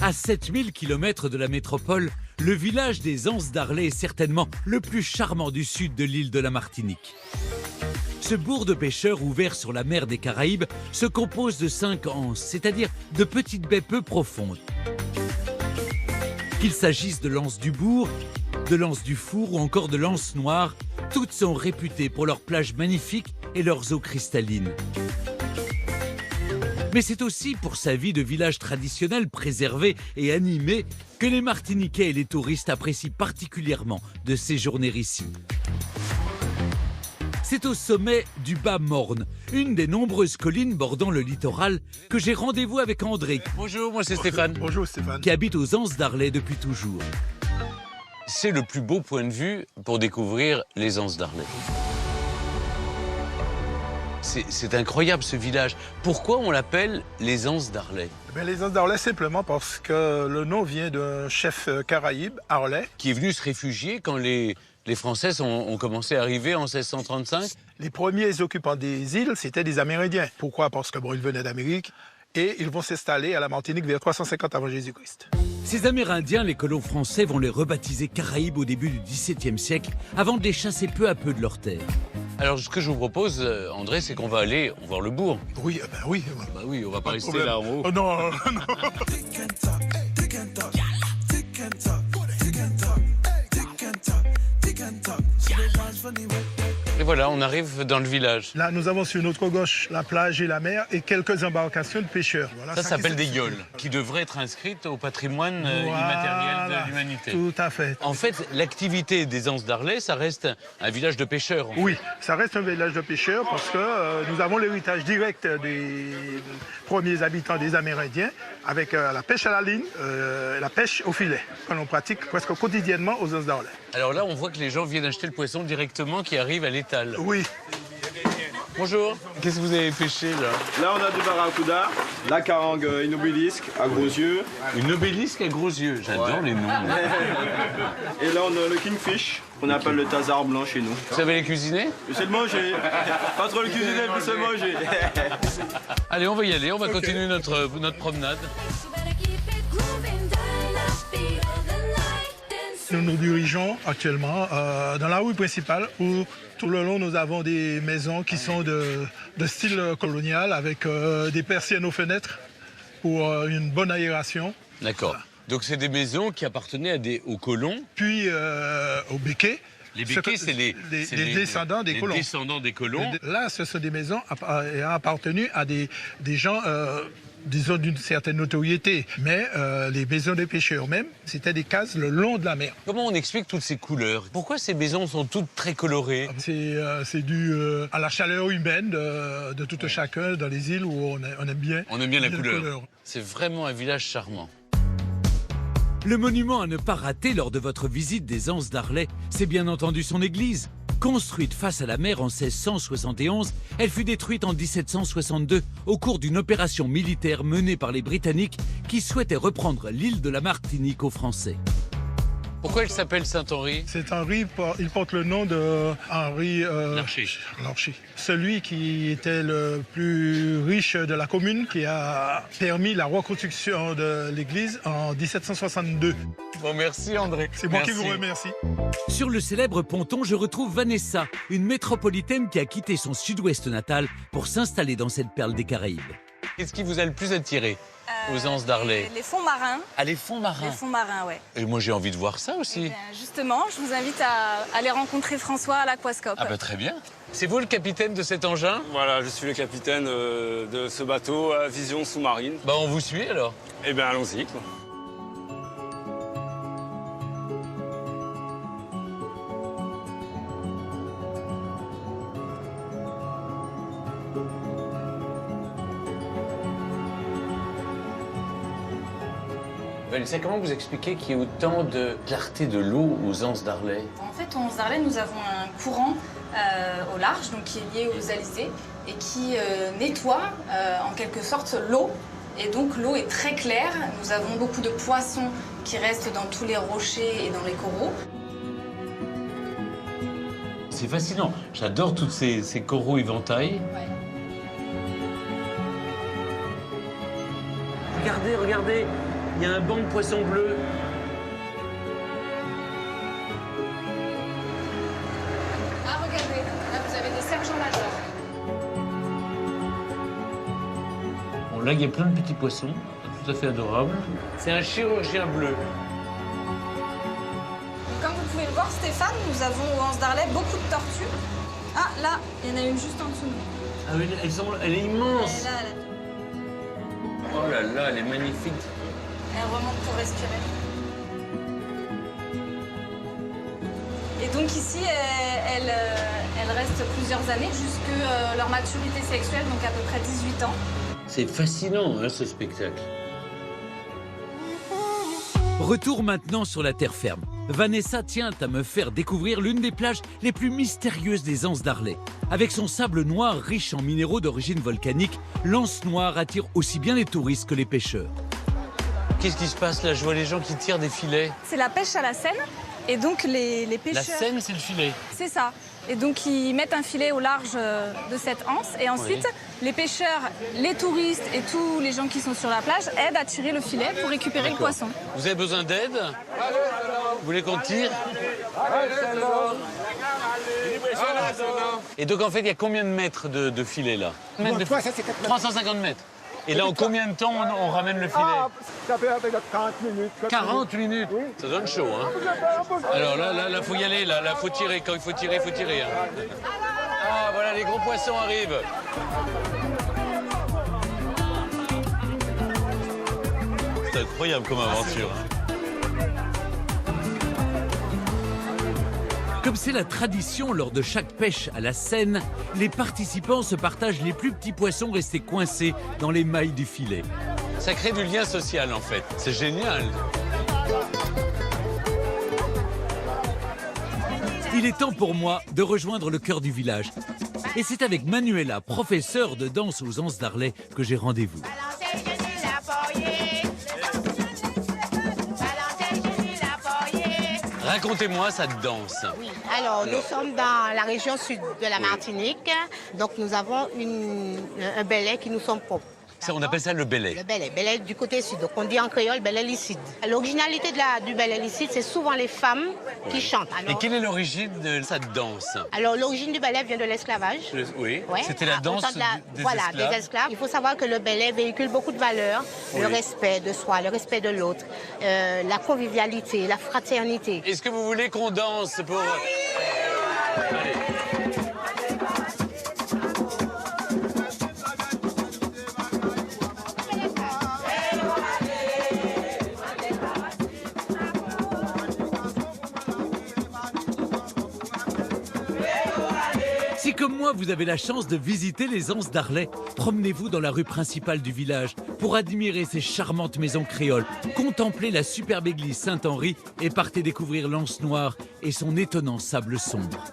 À 7000 km de la métropole, le village des Anses d'Arlet est certainement le plus charmant du sud de l'île de la Martinique. Ce bourg de pêcheurs ouvert sur la mer des Caraïbes se compose de 5 anses, c'est-à-dire de petites baies peu profondes. Qu'il s'agisse de l'anse du Bourg, de l'anse du Four ou encore de l'anse noire, toutes sont réputées pour leurs plages magnifiques et leurs eaux cristallines. Mais c'est aussi pour sa vie de village traditionnel préservé et animé que les Martiniquais et les touristes apprécient particulièrement de séjourner ici. C'est au sommet du Bas Morne, une des nombreuses collines bordant le littoral, que j'ai rendez-vous avec André. Bonjour, moi c'est Stéphane. Bonjour Stéphane. Qui habite aux Anses d'Arlet depuis toujours. C'est le plus beau point de vue pour découvrir les Anses d'Arlet. C'est incroyable ce village. Pourquoi on l'appelle les Anses d'Arlet? Les Anses d'Arlet simplement parce que le nom vient d'un chef caraïbe, Arlet. Qui est venu se réfugier quand les Français ont commencé à arriver en 1635? Les premiers occupants des îles, c'était des Amérindiens. Pourquoi? Parce que ils venaient d'Amérique et ils vont s'installer à la Martinique vers 350 avant Jésus-Christ. Ces Amérindiens, les colons français vont les rebaptiser Caraïbes au début du XVIIe siècle, avant de les chasser peu à peu de leurs terres. Alors, ce que je vous propose, André, c'est qu'on va aller voir le bourg. Oui, oui. Bah oui, on va pas rester problème. là en haut. Oh non, non. Et voilà, on arrive dans le village. Là, nous avons sur notre gauche la plage et la mer et quelques embarcations de pêcheurs. Voilà, Ça s'appelle des gueules. gueules, qui devraient être inscrites au patrimoine immatériel de l'humanité. Tout à fait. En fait, l'activité des Anses d'Arlet, ça reste un village de pêcheurs. Oui, ça reste un village de pêcheurs parce que nous avons l'héritage direct des premiers habitants des Amérindiens avec la pêche à la ligne, la pêche au filet, que l'on pratique presque quotidiennement aux Anses d'Arlet. Alors là, on voit que les gens viennent acheter le poisson directement qui arrive à l'étal. Oui. Bonjour, qu'est-ce que vous avez pêché là? Là, on a du barracuda, la carangue, une obélisque à gros yeux. Une obélisque à gros yeux, j'adore les noms. Et là, on a le kingfish, qu'on appelle le tasard blanc chez nous. Vous savez les cuisiner? C'est le manger. Pas trop le cuisiner, plus le manger. Allez, on va y aller, on va continuer notre promenade. Nous nous dirigeons actuellement dans la rue principale où tout le long nous avons des maisons qui sont de style colonial avec des persiennes aux fenêtres pour une bonne aération. D'accord. Voilà. Donc c'est des maisons qui appartenaient aux colons. Puis au béquet. Les béquets, c'est les descendants des colons. Les descendants des colons. Là, ce sont des maisons ayant appartenu à des gens, disons, d'une certaine notoriété. Mais les maisons des pêcheurs même, c'était des cases le long de la mer. Comment on explique toutes ces couleurs? Pourquoi ces maisons sont toutes très colorées? C'est dû à la chaleur humaine de tout chacun dans les îles où on aime bien. On aime bien la couleur. C'est vraiment un village charmant. Le monument à ne pas rater lors de votre visite des Anses d'Arlet, c'est bien entendu son église. Construite face à la mer en 1671, elle fut détruite en 1762 au cours d'une opération militaire menée par les Britanniques qui souhaitaient reprendre l'île de la Martinique aux Français. Pourquoi il s'appelle Saint-Henri? Cet Henri, il porte le nom de Henri Larcher. Celui qui était le plus riche de la commune, qui a permis la reconstruction de l'église en 1762. Bon, merci André. C'est moi qui vous remercie. Sur le célèbre ponton, je retrouve Vanessa, une métropolitaine qui a quitté son sud-ouest natal pour s'installer dans cette perle des Caraïbes. Qu'est-ce qui vous a le plus attiré aux Anses d'Arlet? Les fonds marins. Ah, les fonds marins. Les fonds marins, ouais. Et moi, j'ai envie de voir ça aussi. Eh bien, justement, je vous invite à aller rencontrer François à l'Aquascope. Ah bah très bien. C'est vous le capitaine de cet engin? Voilà, je suis le capitaine de ce bateau à vision sous-marine. Bah on vous suit alors. Eh bien, allons-y, quoi. Vanessa, comment vous expliquez qu'il y ait autant de clarté de l'eau aux Anses d'Arlet? En fait, aux Anses d'Arlet, nous avons un courant au large, donc qui est lié aux alizés, et qui nettoie en quelque sorte l'eau. Et donc l'eau est très claire. Nous avons beaucoup de poissons qui restent dans tous les rochers et dans les coraux. C'est fascinant. J'adore toutes ces coraux éventails. Ouais. Regardez, regardez. Il y a un banc de poissons bleus. Ah, regardez, là vous avez des sergents majors. Bon, là, il y a plein de petits poissons, tout à fait adorables. C'est un chirurgien bleu. Comme vous pouvez le voir, Stéphane, nous avons au Anse d'Arlet beaucoup de tortues. Ah, là, il y en a une juste en dessous de nous. Ah oui, elle est immense. Et là, Oh là là, elle est magnifique. elle remonte pour respirer. Et donc ici, elles restent plusieurs années jusque leur maturité sexuelle, donc à peu près 18 ans. C'est fascinant, hein, ce spectacle. Retour maintenant sur la terre ferme. Vanessa tient à me faire découvrir l'une des plages les plus mystérieuses des Anses d'Arlet. Avec son sable noir riche en minéraux d'origine volcanique, l'Anse Noire attire aussi bien les touristes que les pêcheurs. Qu'est-ce qui se passe là? Je vois les gens qui tirent des filets. C'est la pêche à la Seine. Et donc les pêcheurs... La Seine, c'est le filet. C'est ça. Et donc ils mettent un filet au large de cette anse. Et ensuite, les pêcheurs, les touristes et tous les gens qui sont sur la plage aident à tirer le filet pour récupérer le poisson. Vous avez besoin d'aide? Vous voulez qu'on tire? Et donc en fait, il y a combien de mètres de filet là? 350 mètres. Et là, en combien de temps on ramène le filet? Ça peut être 40 minutes. 40 minutes. Ça donne chaud, hein? Alors là, faut y aller, là, faut tirer. Quand il faut tirer, hein. Ah, voilà, les gros poissons arrivent. C'est incroyable comme aventure. Comme c'est la tradition lors de chaque pêche à la Seine, les participants se partagent les plus petits poissons restés coincés dans les mailles du filet. Ça crée du lien social, en fait. C'est génial. Il est temps pour moi de rejoindre le cœur du village. Et c'est avec Manuela, professeure de danse aux Anses d'Arlet, que j'ai rendez-vous. Racontez-moi cette danse. Oui, alors nous sommes dans la région sud de la Martinique, donc nous avons un belay qui nous sont propres. Ça, on appelle ça le belay. Le belay du côté sud, donc on dit en créole belay licide. L'originalité du belay licide, c'est souvent les femmes qui chantent. Alors, et quelle est l'origine de cette danse? Alors l'origine du belay vient de l'esclavage. Oui, ouais, c'était la danse des esclaves. Il faut savoir que le belay véhicule beaucoup de valeurs, le respect de soi, le respect de l'autre, la convivialité, la fraternité. Est-ce que vous voulez qu'on danse pour... Allez. Si comme moi vous avez la chance de visiter les Anses d'Arlet, promenez-vous dans la rue principale du village pour admirer ces charmantes maisons créoles, contempler la superbe église Saint-Henri et partez découvrir l'Anse Noire et son étonnant sable sombre.